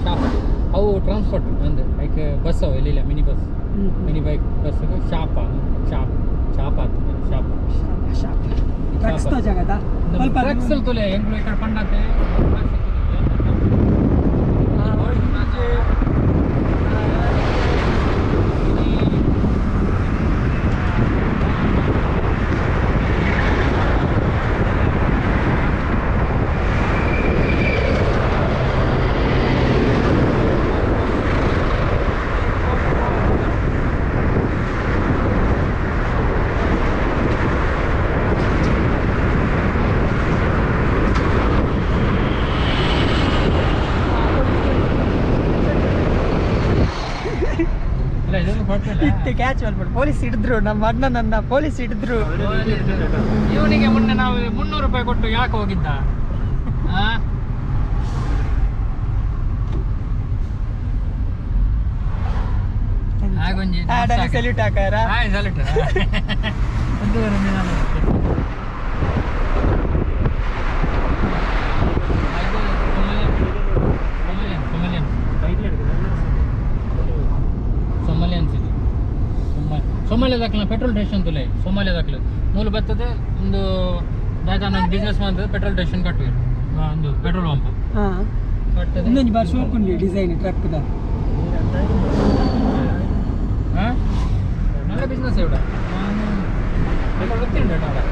shop ಅವು transport ಅಂದ್ರೆ like bus ಅವು ಎಲ್ಲಿಲ್ಲ mini bus mini bike bus shop shop shop ಆಗ್ತದೆ ಶಾಪ್ ಶಾಪ್ ಟ್ರಕ್ಸ್ ತೋ ಜಗದ ಸ್ವಲ್ಪ ಟ್ರಕ್ಸ್ ತುಲೆ ಎಂಗ್ಳು ಈ ಕಡೆ ಪಂಡತೆ ಇಟ್ಟು ಕ್ಯಾಚ್ ಮಾಡ್ಬಿಟ್ಟು ಪೊಲೀಸ್ ಹಿಡಿದ್ರು ನಮ್ಮ ಅಣ್ಣನನ್ನ ಪೊಲೀಸ್ ಹಿಡಿದ್ರು ಇವನಿಗೆ ಮೊನ್ನೆ ನಾವು 300 ರೂಪಾಯಿ ಕೊಟ್ಟು ಯಾಕೆ ಹೋಗಿದ್ದ ಹಾಗೊಂಜಿ ಸಲ್ಯೂಟ್ ಹಾಕಾರ ಸಲ್ಯೂಟ್ ಸೋಮಾಲಿಯಾದಾಕ್ಲ ಪೆಟ್ರೋಲ್ ಸ್ಟೇಷನ್ ತುಲೆ ಸೋಮಾಲಿಯಾದಾಕ್ಲ ಮೂಲ ಬರ್ತದೆ ಒಂದು ದಾದಾನ ಬಿಸ್ನೆಸ್ ಮಾಡ್ತದೆ ಪೆಟ್ರೋಲ್ ಸ್ಟೇಷನ್ ಕಟ್ಟುವೆ ಒಂದು ಪೆಟ್ರೋಲ್ ಪಂಪ್ ಕಟ್ಟದೆ ಇನ್ನೊಂದು ಬಾರ್ ಶೋಕುಂಡಿ ಡಿಸೈನ್ ಟ್ರಕ್ದ നല്ല ബിസിനസ് ഇവിടെ വൃത്തിയുണ്ട് കേട്ടോ അവിടെ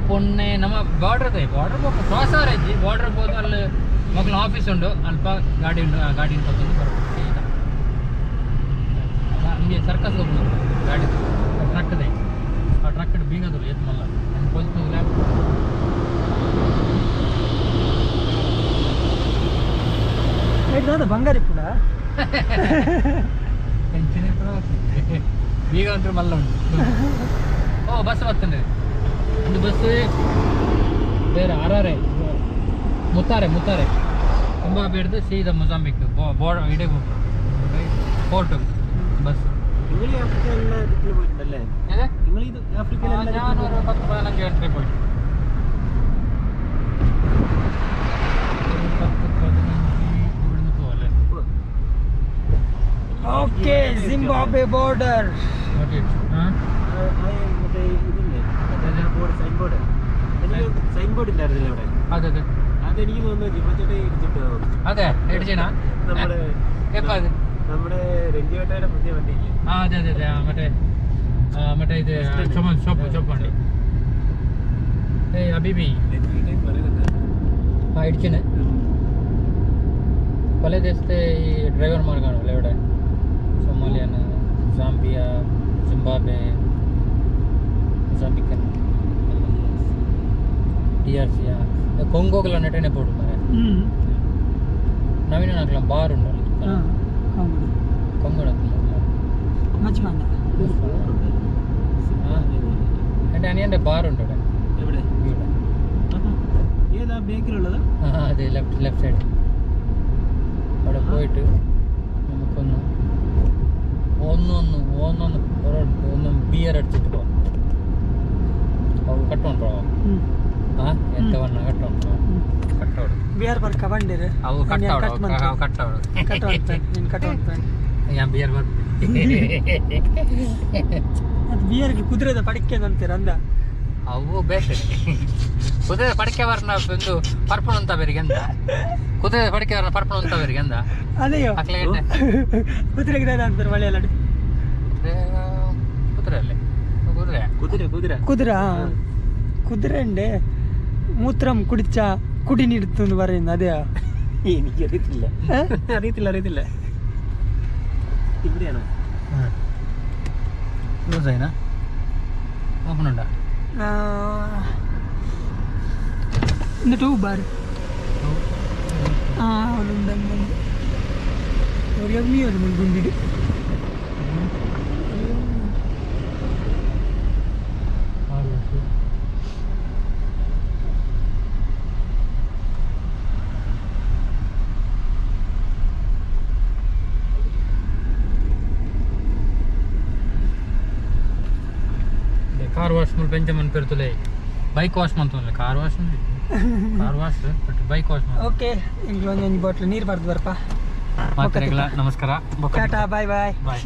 ಪೊನ್ನೆ ನಮ್ಮ ಬಾರ್ಡರ್ ಕ್ರಾಸ್ ಆರೈತಿ ಬಾರ್ಡರ್ ಹೋದ ಅಲ್ಲಿ ಮಕ್ಕಳ ಆಫೀಸ್ ಉಂಟು ಅಲ್ಪ ಗಾಡಿ ಉಂಟು ಆ ಗಾಡಿ ತೊಗೊಂಡು ಬರ್ಬೋದು ಹಂಗೆ ಸರ್ಕಸ್ ಹೋಗ್ಬೋದು ಗಾಡಿ ಟ್ರಕ್ದೆ ಆ ಟ್ರಕ್ ಬೀಗದಲ್ಲ ಎತ್ ಮಲ್ಲ ಪೊಲೀಸ್ ಲ್ಯಾಬ್ ಬಂಗಾರಿ ಕೂಡ ಬೀಗ ಅಂತೂ ಮಲ್ಲ ಉಂಟು ಓ ಬಸ್ ಬರ್ತಂದ್ರೆ ಒಂದು ಬಸ್ ಬೇರೆ ಆರಾರೆ ಮುತ್ತಾರೆ ತುಂಬ ಬೇಡ್ದು ಸೀದಾ ಮೊಜಾಂಬಿಕ್ ಇಡೇ ಪೋರ್ಟ್ ಬಸ್ ഞാനൊരു 10-15 കൺട്രി പോയിട്ട് ഇവിടുന്ന് പോവല്ലേ okay Zimbabwe border sign board ഇല്ലായിരുന്നില്ല അവിടെ അതെ അതെനിക്ക് തോന്നുന്നു അതെ ഇടിച്ചാ നമ്മുടെ രഞ്ജിവേട്ടയുടെ പുതിയ വണ്ടിയില്ലേ അതെ മറ്റേ ഇത് ഷോപ്പ് വണ്ടി അബിബി ഇടിച്ചിന് പല ദേശത്തെ ഈ ഡ്രൈവർമാർ കാണുമല്ലോ ഇവിടെ സൊമാലിയൻ സാംബിയ സിംബാബ്വെ ಮೊಜಾಂಬಿಕನ್ DRC ಕೊಂಗೋಗೆಲ್ಲ ನೆಟ್ಟನೆ ಪೋಡುತ್ತಾರೆ ನವೀನ ನಾಕಲ ಬಾರ್ ಉಂಟಲ್ಲ ಕೊಂಗೋಡ എൻ്റെ അനിയൻ്റെ ബാർ ഉണ്ട് ഇവിടെ ഏതാ ബേക്കിലുള്ളത് അതെ ലെഫ്റ്റ് സൈഡ് അവിടെ പോയിട്ട് നമുക്കൊന്ന് ഒന്ന് ബിയർ അടിച്ചിട്ട് പോവാം ಕಟ್ಟೋಣ ಎಂತ ಬಣ್ಣ ಕಟ್ಟೋಡು ಬಿಯರ್ ಬರ್ಕ ಬಂದಿರು ಅವು ಕಟ್ಟೋಡು ಯಾ ಬಿಯರ್ ಬರ್ ಅದು ಬಿಯರ್ಗೆ ಕುದುರೆದ ಪಡಿಕೆ ಅಂತೀರ ಅಂದ ಅವು ಬೇಷ್ ಕುದುರೆ ಪಡಿಕೆ ಬರ್ನ ಒಂದು ಪರ್ಪಣ ಅಂತ ಬೇರಿಗೆ ಅಂತ ಕುದುರೆ ಪಡಿಕೆ ಬರ್ನ ಪರ್ಪಣ ಅಂತ ಬೇರಿಗೆ ಅಂದ ಅದೇಯೋ ಕುದುರೆಗೆ ಅಂತಾರೆ ಮಳೆಯಲ್ಲ ಕುದುರೆ ಅಲ್ಲೇ ಕುದುರೆ ಕುದುರೆ ಕುದುರೆ ಉಂಡೆ ಮೂತ್ರಂ ಕುಡಿച്ച ಕುಡಿ ನೀಡುತ್ತಂದು ಬರೆಯಿಂದ ಅದೇ എനിക്ക് അറിയത്തില്ല അറിയത്തില്ല ഇവിടെയാണോ ക്ലോസ് ആയിനാ ഓപ്പൺ ഉണ്ടാ എന്നിട്ട് ബാർ ആ ഉണ്ട് ഒരു മുൻകുണ്ടിട് ಕಾರ್ ವಾಶ್ ಮಾಡಿ ಪೆಂಚಮನ್ ಪೆರ್ತುಲೆ ಬೈಕ್ ವಾಶ್ ಮಾಡ್ತಲ್ಲ car wash but bike wash ಮಾಡಿ ಓಕೆ ಇಂಗ್ಲೊಂದು ಬಾಟ್ಲು ನೀರು ಬರ್ದು ಬರ್ಪ ಮಾತ್ರೆಗಳ ನಮಸ್ಕಾರ ಟಾಟಾ ಬಾಯ್ ಬಾಯ್ ಬಾಯ್